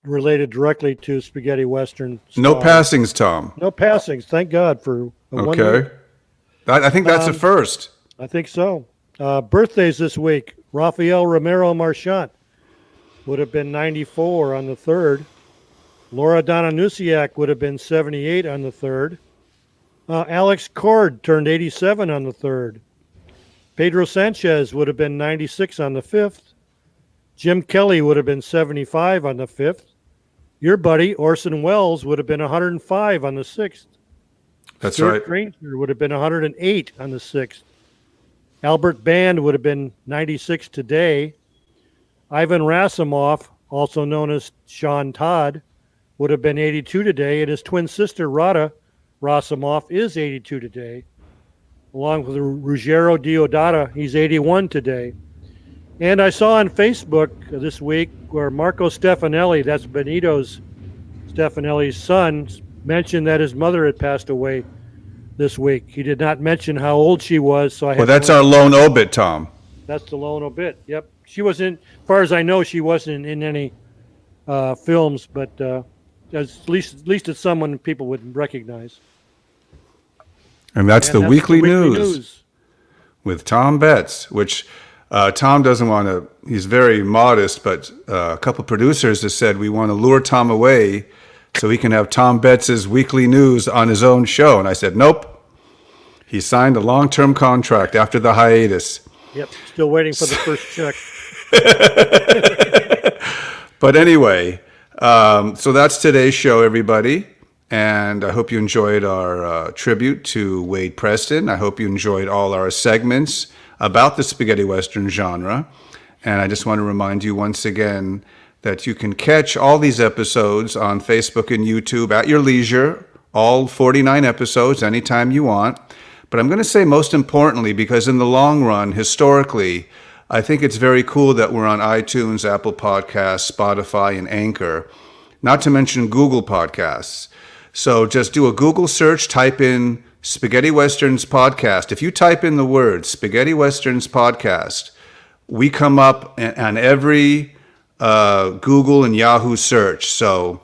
related directly to Spaghetti Western. No passings, Tom. No passings. Thank God for a 1 week. Okay. I think that's a first. I think so. Birthdays this week. Rafael Romero Marchant would have been 94 on the third. Laura Donanusiak would have been 78 on the third. Alex Cord turned 87 on the third. Pedro Sanchez would have been 96 on the fifth. Jim Kelly would have been 75 on the fifth. Your buddy, Orson Welles, would have been 105 on the sixth. That's Stuart right. Granger would have been 108 on the sixth. Albert Band would have been 96 today. Ivan Rassimov, also known as Sean Todd, would have been 82 today, and his twin sister, Rada Rassimov, is 82 today. Along with Ruggero Deodato, he's 81 today. And I saw on Facebook this week where Marco Stefanelli, that's Benito Stefanelli's son, mentioned that his mother had passed away this week. He did not mention how old she was, so I had Well, that's our lone obit, Tom. That's the lone obit. Yep, she wasn't. As far as I know, she wasn't in any films, but at least it's someone people would recognize. And that's the weekly news with Tom Betts, which Tom doesn't want to, he's very modest, but a couple producers have said we want to lure Tom away so he can have Tom Betts' weekly news on his own show. And I said, nope. He signed a long-term contract after the hiatus. Yep, still waiting for the first check. But anyway, so that's today's show, everybody. And I hope you enjoyed our tribute to Wayde Preston. I hope you enjoyed all our segments about the spaghetti western genre. And I just want to remind you once again that you can catch all these episodes on Facebook and YouTube at your leisure, all 49 episodes anytime you want. But I'm going to say most importantly, because in the long run, historically, I think it's very cool that we're on iTunes, Apple Podcasts, Spotify, and Anchor, not to mention Google Podcasts. So just do a Google search, type in Spaghetti Westerns Podcast. If you type in the word Spaghetti Westerns Podcast, we come up on every Google and Yahoo search. So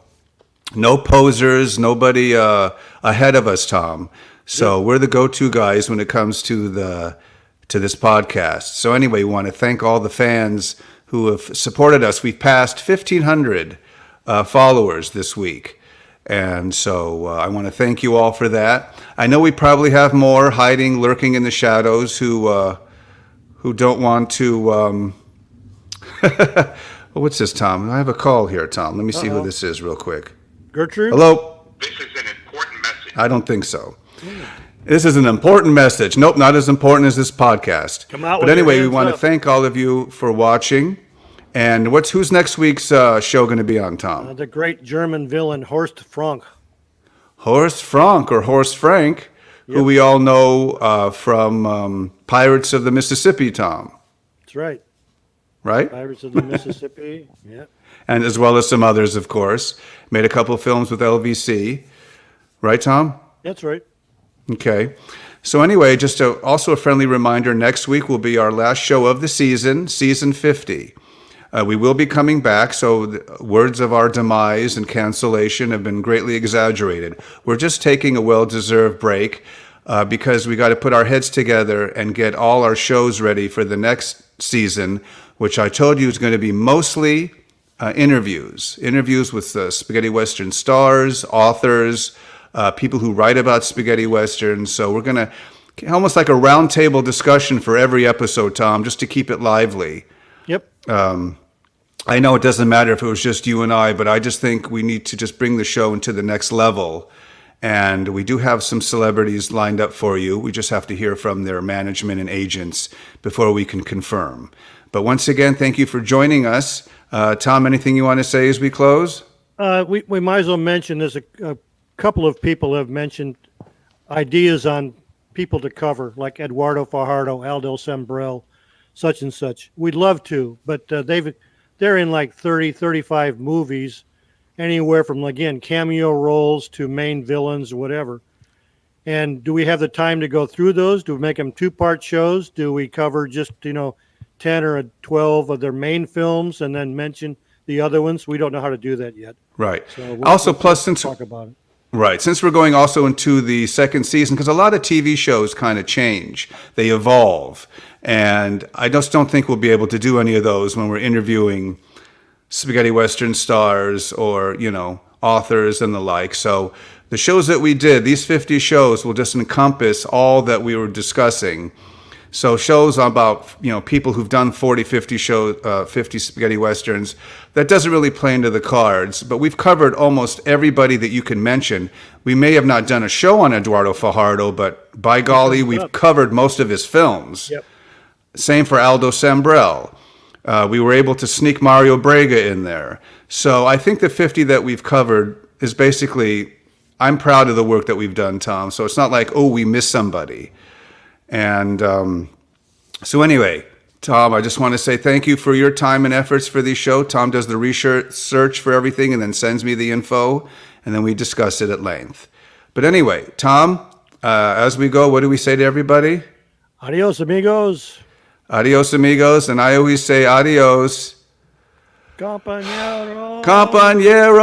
no posers, nobody ahead of us, Tom. So we're the go-to guys when it comes to this podcast. So anyway, we want to thank all the fans who have supported us. We've passed 1,500 followers this week. And so I want to thank you all for that. I know we probably have more hiding, lurking in the shadows who don't want to. What's this, Tom? I have a call here, Tom. Let me see who this is real quick. Gertrude? Hello? This is an important message. I don't think so. This is an important message. Nope, not as important as this podcast. Come out but with your anyway, we hands want to up. thank all of you for watching. And who's next week's show going to be on, Tom? The great German villain Horst Frank. Horst Frank, or Horst Frank, who we all know from Pirates of the Mississippi, Tom. That's right. Right? Pirates of the Mississippi. Yeah. And as well as some others, of course. Made a couple of films with LVC. Right, Tom? That's right. Okay. So anyway, just also a friendly reminder, next week will be our last show of the season, season 50. We will be coming back, so the words of our demise and cancellation have been greatly exaggerated. We're just taking a well-deserved break because we got to put our heads together and get all our shows ready for the next season, which I told you is going to be mostly interviews with spaghetti western stars, authors, people who write about spaghetti westerns. So we're going to almost like a roundtable discussion for every episode, Tom, just to keep it lively. Yep. I know it doesn't matter if it was just you and I, but I just think we need to just bring the show into the next level. And we do have some celebrities lined up for you. We just have to hear from their management and agents before we can confirm. But once again, thank you for joining us. Tom, anything you want to say as we close? We might as well mention there's a couple of people have mentioned ideas on people to cover, like Eduardo Fajardo, Aldo Sembrell, such and such. We'd love to, but they're in like 30, 35 movies, anywhere from, again, cameo roles to main villains or whatever. And do we have the time to go through those? Do we make them two-part shows? Do we cover just, 10 or 12 of their main films and then mention the other ones? We don't know how to do that yet. Right. So Plus, since talk about it. Right. Since we're going also into the second season, because a lot of TV shows kind of change, they evolve. And I just don't think we'll be able to do any of those when we're interviewing spaghetti Western stars or, authors and the like. So the shows that we did, these 50 shows will just encompass all that we were discussing. So shows about, people who've done 40, 50 50 spaghetti Westerns, that doesn't really play into the cards, but we've covered almost everybody that you can mention. We may have not done a show on Eduardo Fajardo, but by golly, we've covered most of his films. Yep. Same for Aldo Sambrell. We were able to sneak Mario Brega in there. So I think the 50 that we've covered is basically, I'm proud of the work that we've done, Tom. So it's not like, oh, we missed somebody. And so anyway, Tom, I just want to say thank you for your time and efforts for this show. Tom does the research for everything and then sends me the info, and then we discuss it at length. But anyway, Tom, as we go, what do we say to everybody? Adios, amigos. Adios, amigos. And I always say adios. Compañeros. Compañeros.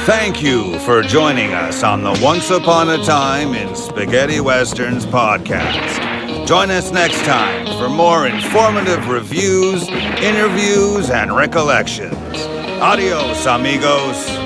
Thank you for joining us on the Once Upon a Time in Spaghetti Westerns podcast. Join us next time for more informative reviews, interviews, and recollections. Adios, amigos.